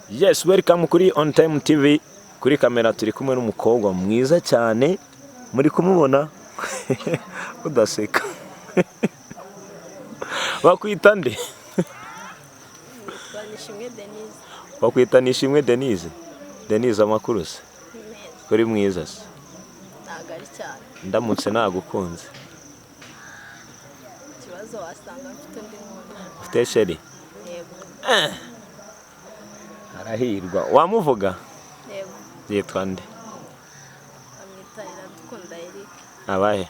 Yes, welcome kuri On Time TV. Kuri kamera turi kumwe n'umukobwa mwiza cyane. Muri kumubona? Udaseka. Bakwita nde? Bakwita Nishimwe Denyse. Denyse amakuru se? Kuri mwiza se? Nagari cyane. Ndamutse nagukunze. Ikibazo wasanga mfite ndi muntu. Ufite Cher? Yego. Arahirwa. Wamuvuga? Yego. Yitwa nde? Amwitarira dukunda Eric. Abahe?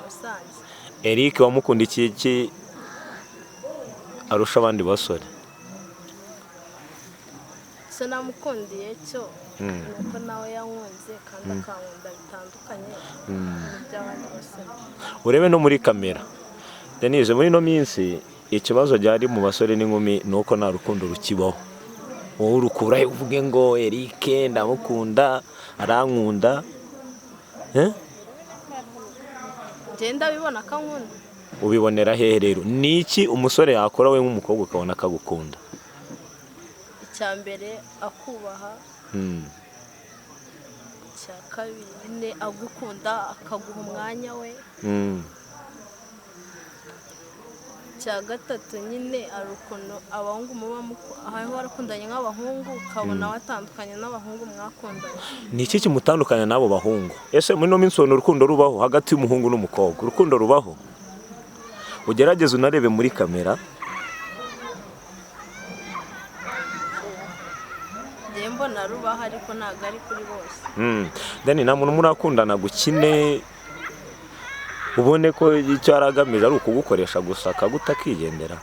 Musanze. Eric wamukunda iki arusha abandi basore? So namukundiye cyo nuko nawe yankunze kandi akankunda bitandukanye n'iby'abandi basore. Urebe no muri kamera. Denyse muri no minsi ikibazo cyari mu basore n'inkumi nuko nta rukundo rukibaho. Wowe urukura uvuge ngo Eric ndamukunda arankunda. Genda bibona akankunda. Ubibonera hehe rero? Niki umusore yakora we nk'umukobwa ukabona akagukunda? Icyambere akubaha. Cya kabiri ne agukunda akaguha umwanya we. Cya gatatu nyine arukono abahungu muba aho warakundanye nk'abahungu ukabona watandukanye n'abahungu mwakundanye. Niki kimutandukanya n'abo bahungu? Ese muri no minsi ubona urukundo rubaho hagati y'umuhungu n'umukobwa? Urukundo rubaho? Ugerageze unarebe muri kamera. Mbona rubaho ariko ntago ari kuri bose. Deni nta muntu murakundana gukine ubone ko icyo aragamije ari ukugukoresha gusa akaguta akigendera.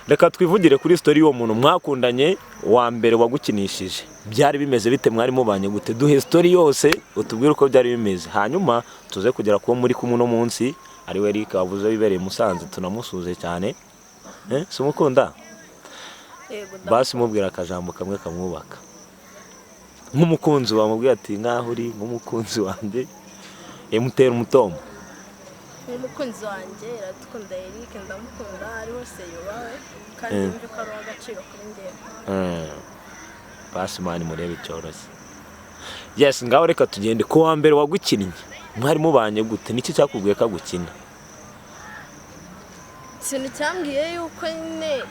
Reka twivugire kuri story y'uwo muntu mwakundanye wa mbere wagukinishije. Byari bimeze bite mwari mubanye gute? Duhe story yose utubwire uko byari bimeze. Hanyuma tuze kugera kuba muri kumwe no munsi ari we Eric wavuze bibereye Musanze tunamusuze cyane. Sumukunda? Basi mubwira akajambo kamwe kamwubaka. Nk'umukunzi wamubwira ati ngaho uri nk'umukunzi wanjye emutera umutomo. Nk'umukunzi wanjye iradukunda Eric ndamukunda ari wose yubawe kandi yumve ko ari agaciro kuri njyewe. Basi mani murebe cyoroshye. Yes, ngaho reka tugende ko wa mbere wagukinnye. Mwari mubanye gute? Niki cyakubwiye ka gukina? Ikintu cyambwiye yuko nyine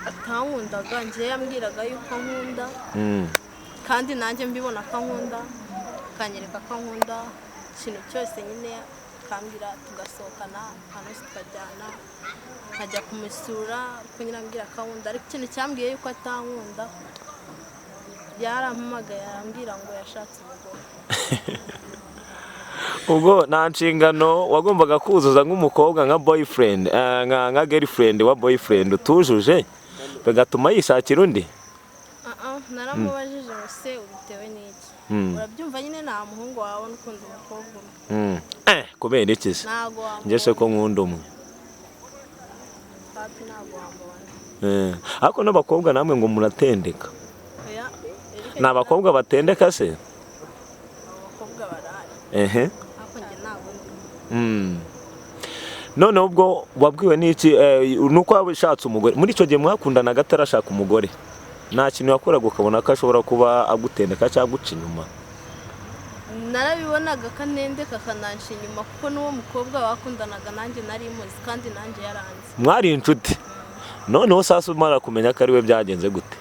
atankundaga njye yambwiraga yuko nkunda kandi nanjye mbibona ko nkunda kanyereka ko nkunda ikintu cyose nyine kambira tugasohokana hano tukajyana nkajya kumusura ariko nyine ambwira ko nkunda ariko ikintu cyambwiye yuko atankunda yarampamagaye arambwira ngo yashatse umugore. Ubwo nta nshingano wagombaga kuzuza nk'umukobwa nka boyfriend nka girlfriend wa boyfriend utujuje bigatuma yishakira undi? Naramubajije ngo se ubitewe n'iki? Urabyumva nyine nta muhungu wawe n'ukunda umukobwa umwe. Kubera iki se? Ntago wamubona. Njye se ko nkunda umwe. Papi ntago wamubona. Ariko n'abakobwa namwe ngo muratendeka. Ni abakobwa batendeka se? Abakobwa barahari. Ariko njye ntago ndi. None ubwo wabwiwe n'iki nuko wabishatse umugore muri icyo gihe mwakundanaga atarashaka umugore? Nta kintu yakoraga ukabona ko ashobora kuba agutendeka cyangwa guca inyuma? Narabibonaga kanendeka kanansha inyuma kuko n'uwo mukobwa bakundanaga nanjye nari muzi kandi nanjye yaranze. Mwari inshuti? Noneho sasa umara kumenya ko ari we byagenze gute?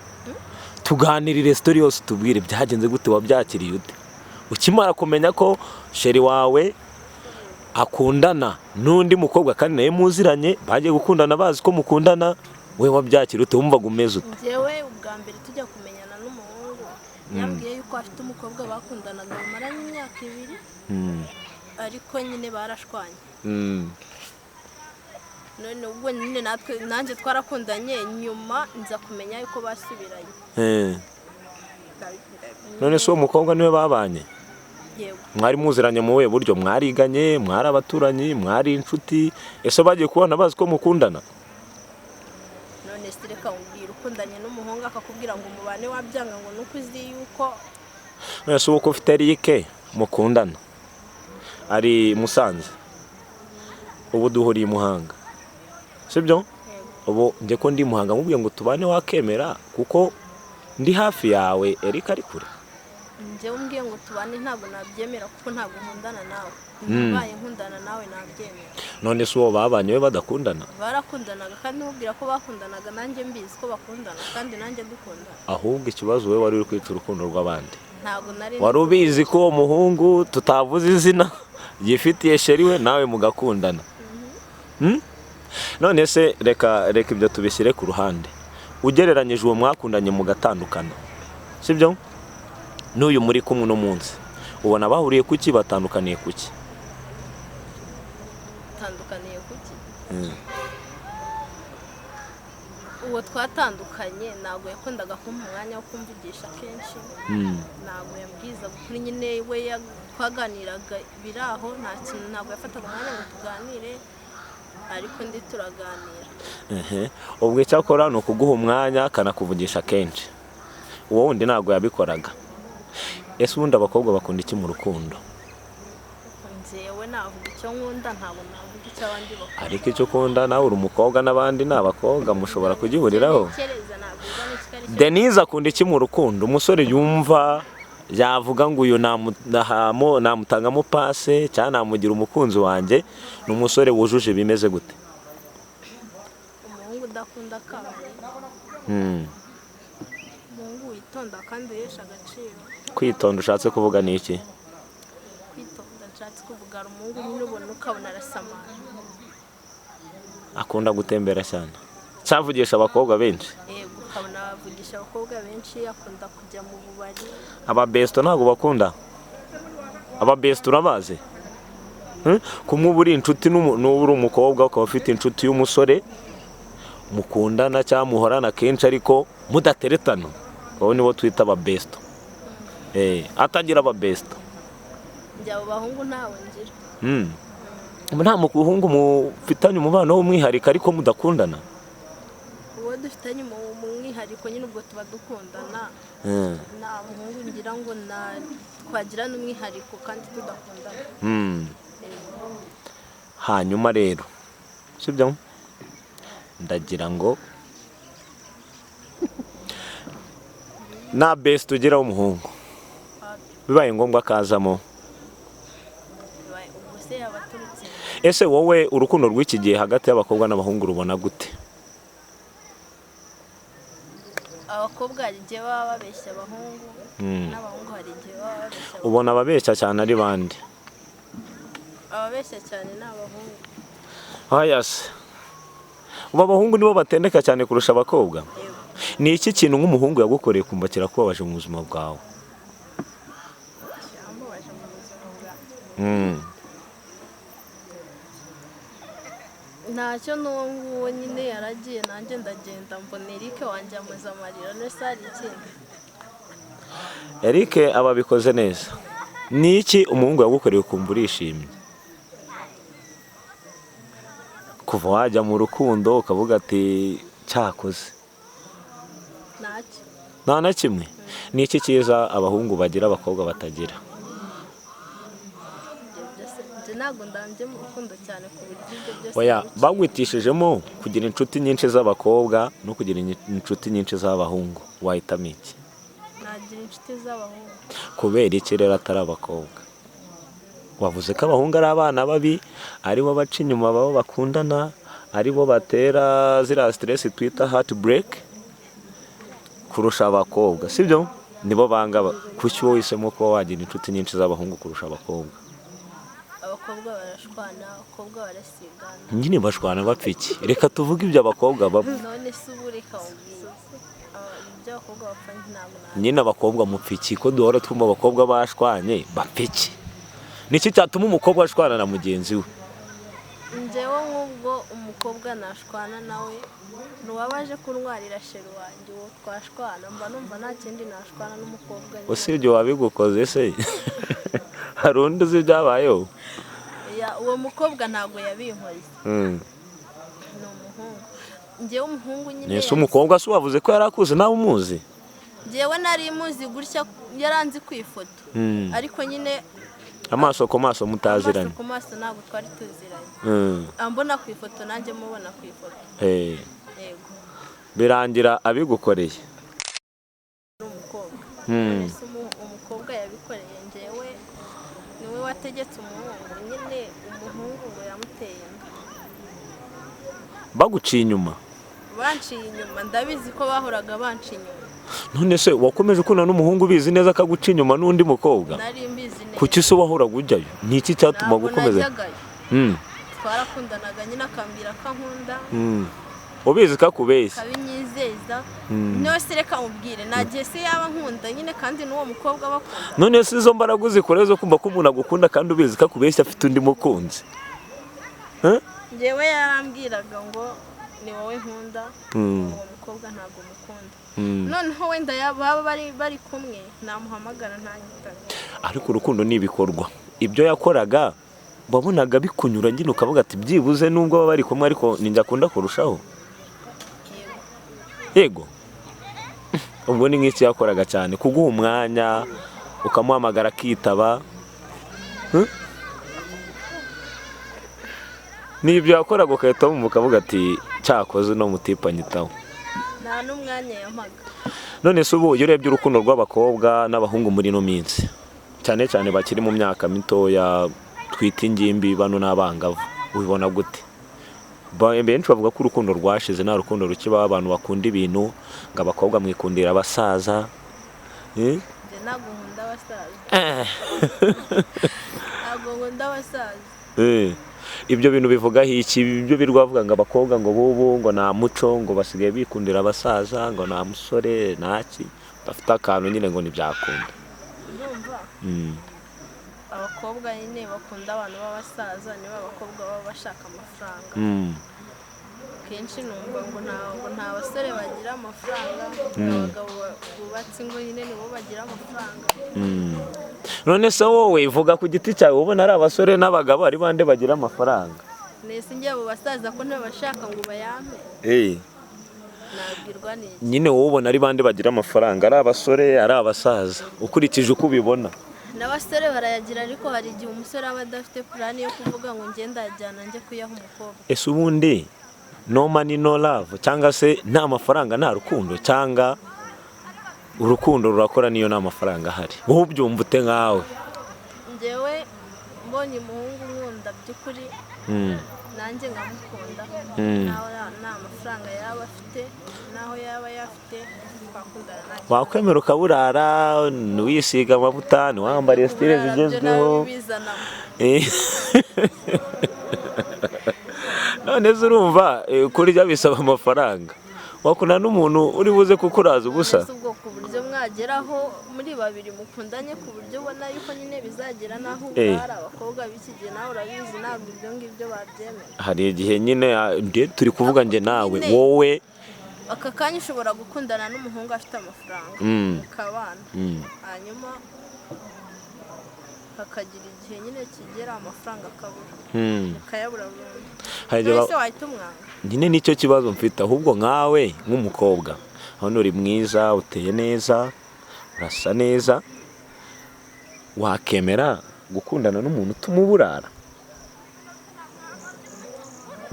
Tuganirire story yose tubwire byagenze gute wabyakiriye ute? Ukimara kumenya ko Cher wawe akundana n'undi mukobwa kandi naye muziranye bagiye gukundana bazi ko mukundana we wabyakira ute wumvaga umeze ute? Njyewe ubwa mbere tujya kumenyana n'umuhungu yambwiye yuko afite umukobwa bakundanaga bamaranye imyaka 2 ariko nyine barashwanye. None ubwo nyine nanjye twarakundanye nyuma nza kumenya yuko basubiranye. None so umukobwa niwe babanye? Yego. Mwari muziranye mu we buryo? Mwariganye, mwari abaturanyi, mwari inshuti? Ese bagiye kubona bazi ko mukundana? None sireka umbwira ukundanye n'umuhungu akakubwira ngo umubane wabyanga ngo nuko uzi yuko. Nese uko ufite Eric mukundana ari Musanze ubu duhuriye Muhanga, sibyo? ubu njye ko ndi Muhanga nkubwiye ngo tubane wakemera kuko ndi hafi yawe Eric ari kure. njyewe umbwiye ngo tubane ntabwo nabyemera kuko ntabwo nkundana nawe. Mbaye nkundana nawe nabyemera. None se uwo babanye we badakundana? Barakundanaga kandi mubwira ko bakundanaga nanjye mbizi ko bakundana kandi nanjye dukundana. Ahubwo ikibazo we wari uri kwica urukundo rw'abandi. Ntabwo nari wari ubizi ko uwo muhungu tutavuze izina yifitiye Cher we nawe mugakundana. None se reka ibyo tubishyire ku ruhande. Ugereranyije uwo mwakundanye mugatandukana, sibyo? N'uyu muri kumwe no munsi ubona bahuriye kuki batandukaniye kuki? Batandukaniye kuki? Uwo twatandukanye ntabwo yakundaga kumpa umwanya wo kumvugisha kenshi. Ntabwo yambwiza kuri nyine we twaganiraga biraho nta kintu, ntabwo yafataga umwanya ngo tuganire ariko ndi turaganira. Ubwo icyakora ni ukuguha umwanya akanakuvugisha kenshi. Uwo wundi ntabwo yabikoraga. Ese ubundi abakobwa bakunda iki mu rukundo? Njyewe navuga icyo nkunda ntabwo navuga icyo abandi bakunda. Ariko icyo ukunda nawe uri umukobwa n'abandi ni abakobwa mushobora kugihuriraho. Denyse akunda iki mu rukundo? Umusore yumva yavuga ngo uyu namutangamo pase cyangwa namugira umukunzi wanjye, ni umusore wujuje bimeze gute? Umuhungu udakunda kabari. Umuhungu witonda kandi yesha agaciro. Kwitonda ushatse kuvuga ni iki? Kwitonda nshatse kuvuga umuhungu nyine ubona ukabona arasamara. Akunda gutembera cyane. Cyavugisha abakobwa benshi. Yego, ukabona avugisha abakobwa benshi, akunda kujya mu bubari. Ababesto ntabwo bakunda. Ababesto urabazi? Kumwe uba uri inshuti n'ubu uri umukobwa ukaba ufite inshuti y'umusore mukundana cyangwa muhorana kenshi ariko mudateretana, abo nibo twita ababesto. Atagira ababesto. Njye abo bahungu ntawe ngira. Nta muhungu mufitanye umubano w'umwihariko ariko mudakundana? Uwo dufitanye umwihariko nyine ubwo tuba dukundana. Nta muhungu ngira ngo twagira n'umwihariko kandi tudakundana. Hanyuma rero sibyo ndagira ngo na best ugira w'umuhungu bibaye ngombwa akazamo. Ese wowe urukundo rw'iki gihe hagati y'abakobwa n'abahungu rubona gute? Abakobwa hari igihe baba babeshya abahungu, n'abahungu hari igihe baba babeshya. Ubona ababeshya cyane ari bande? Ababeshya cyane ni abahungu. Yes. Ubu abahungu nibo batendeka cyane kurusha abakobwa? Ni iki kintu nk'umuhungu yagukoreye kumva kirakubabaje mu buzima bwawe? Ntacyo n'uwo nguwo nyine yaragiye nanjye ndagenda mbona Eric wanjye amaze amarira nese hari ikindi. Eric aba abikoze neza. Ni iki umuhungu yagukoreye kumva urishimye? Kuva wajya mu rukundo ukavuga ati cyakoze? Nta na kimwe. Ni iki cyiza abahungu bagira abakobwa batagira? Ntabwo ndambye mu rukundo cyane ku buryo ibyo byose. Oya, bagwitishijemo kugira inshuti nyinshi z'abakobwa no kugira inshuti nyinshi z'abahungu, wahitamo iki? Nagira inshuti z'abahungu. Kubera iki rero atari abakobwa? Wavuze ko abahungu ari abana babi, aribo baca inyuma babo bakundana, aribo batera ziriya stress twita heartbreak kurusha abakobwa, sibyo? Nibo banga. Kuki wowe uhisemo kuba wagira inshuti nyinshi z'abahungu kurusha abakobwa? Abakobwa barashwana, abakobwa barasigana. Nyine bashwana bapfa iki? Reka tuvuge ibyo abakobwa bapfa. None se ubu reka ubwize. Ibyo abakobwa bapfa ntabwo nabi. Nyine abakobwa mupfa iki? Ko duhora twumva abakobwa bashwanye bapfa iki? Niki cyatuma umukobwa ashwana na mugenzi we? Njyewe nk'ubwo umukobwa nashwana nawe ntiwabaje kuntwarira Cher wanjye uwo twashwana mba numva nta kindi nashwana n'umukobwa. Usibye wabigukoze se? Hari undi uzi ibyabayeho? Uwo mukobwa ntabwo yabinkoze. Ni umuhungu. Njyewe umuhungu nyine. Ese umukobwa se wavuze ko yari akuze nawe umuzi? Njyewe nari muzi gutya yaranzi ku ifoto. Ariko nyine amaso ku maso mutaziranye. Amaso ku maso ntabwo twari tuziranye. Ambona ku ifoto nanjye mubona ku ifoto. Yego. Birangira abigukoreye. Umukobwa yabikoreye njyewe niwe wategetse umuhungu nyine umuhungu ngo yamuteye inda. Baguciye inyuma? Banciye inyuma ndabizi ko bahoraga banciye inyuma. None se wakomeje ukunda n'umuhungu bizi neza akaguca inyuma n'undi mukobwa? Nari mbizi neza. Kuki se wahoraga ujyayo? Ni iki cyatuma gukomeza? Twarakundanaga nyine akambwira ko ankunda. Ubizi ko akubeshya? Kabinyizeza. Niyo se reka mubwire nagiye se yaba nkunda nyine kandi n'uwo mukobwa bakunda. None se izo mbaraga uzikora zo kumva ko umuntu agukunda kandi ubizi ko akubeshya afite undi mukunzi? Njyewe yarambwiraga ngo ni wowe nkunda, uwo mukobwa ntabwo mukunda. Noneho wenda baba bari kumwe namuhamagara ntanyitabe. Ariko urukundo ni ibikorwa. Ibyo yakoraga wabonaga bikunyura nyine ukavuga ati byibuze nubwo baba bari kumwe ariko ninjye akunda kurushaho. Yego. Ubwo ni nk'iki yakoraga cyane kuguha umwanya ukamuhamagara akitaba. Nibyo yakoraga ukahita wumva ukavuga ati cyakoze no mutipa nyitaho. Nta n'umwanya yampaga. None se ubu iyo urebye urukundo rw'abakobwa n'abahungu muri ino minsi cyane cyane bakiri mu myaka mitoya twita ingimbi bano n'abangavu ubibona gute? Benshi bavuga ko urukundo rwashize nta rukundo rukiba abantu bakunda ibintu ngo abakobwa mwikundira abasaza. Ntabwo nkunda abasaza. Ntabwo nkunda abasaza. Ibyo bintu bivuga iki? Ibyo birwavuga ngo abakobwa ngo bubu ngo nta muco ngo basigaye bikundira abasaza ngo nta musore ntaki bafite akantu nyine ngo ntibyakunda. Ndumva abakobwa nyine bakunda abantu b'abasaza niba abakobwa baba bashaka amafaranga. Kenshi numva ngo nta basore bagira amafaranga, abagabo bubatse ingo nyine nibo bagira amafaranga. None se wowe vuga ku giti cyawe ubona ari abasore n'abagabo ari bande bagira amafaranga? Nese njye abo basaza ko ntibashaka ngo bayampe. Nabwirwa n'iki? Nyine wowe ubona ari bande bagira amafaranga ari abasore ari abasaza ukurikije uko ubibona? N'abasore barayagira ariko hari igihe umusore aba adafite plan yo kuvuga ngo ngenda ajyana njye kuyaha umukobwa. Ese ubundi no money no love cyangwa se nta mafaranga nta rukundo cyangwa urukundo rurakora niyo nta mafaranga ahari? Wowe ubyumva ute nkawe? Njyewe mbonye umuhungu nkunda by'ukuri nanjye nkamukunda naho nta mafaranga yaba afite naho yaba yafite twakundana nacyo. Wakwemera ukaburara wisiga amavuta wambariye style zigezweho? None se urumva kurya bisaba amafaranga? Wakunda n'umuntu uri buze kukuraza ubusa? Ubwo ku buryo mwageraho muri babiri mukundanye ku buryo ubona yuko nyine bizagera naho hari abakobwa b'iki gihe nawe urabizi ntabwo ibyo ngibyo babyemera. Hari igihe nyine turi kuvuga nje nawe wowe aka kanya ushobora gukundana n'umuhungu afite amafaranga ukabana hanyuma hakagira igihe nyine kigera amafaranga akabura ukayabura burundu. Wese wahita umwanga. Nyine nicyo kibazo mfite ahubwo nkawe nk'umukobwa hano uri mwiza uteye neza urasa neza wakemera gukundana n'umuntu utumuburara?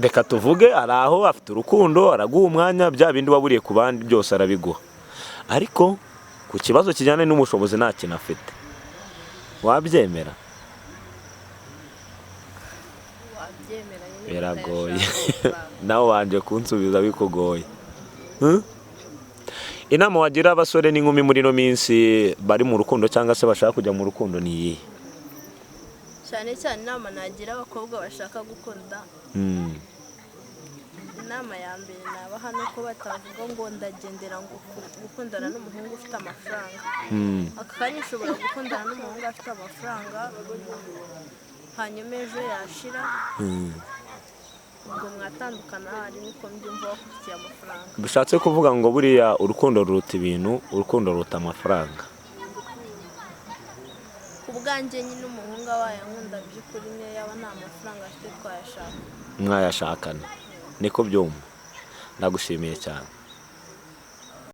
Reka tuvuge ari aho afite urukundo araguha umwanya bya bindi waburiye ku bandi byose arabiguha ariko ku kibazo kijyanye n'ubushobozi nta kintu afite wabyemera? Biragoye nawe wanje kunsubiza bikugoye. Inama wagira abasore n'inkumi muri ino minsi bari mu rukundo cyangwa se bashaka kujya mu rukundo ni iyihe? Cyane cyane inama nagira abakobwa bashaka gukunda, inama ya mbere nabaha nuko batavuga ngo ndagendera ngo gukundana n'umuhungu ufite amafaranga. Aka kanya ushobora gukundana n'umuhungu afite amafaranga hanyuma ejo yashira ubwo mwatandukana hari niko mbyumva wakurikiye amafaranga. Bishatse kuvuga ngo buriya urukundo ruruta ibintu, urukundo ruruta amafaranga. Ubwanjye nyine umuhungu abaye nkunda by'ukuri niyo yaba nta mafaranga afite twayashaka. Mwayashakana niko byumva. Ndagushimiye cyane.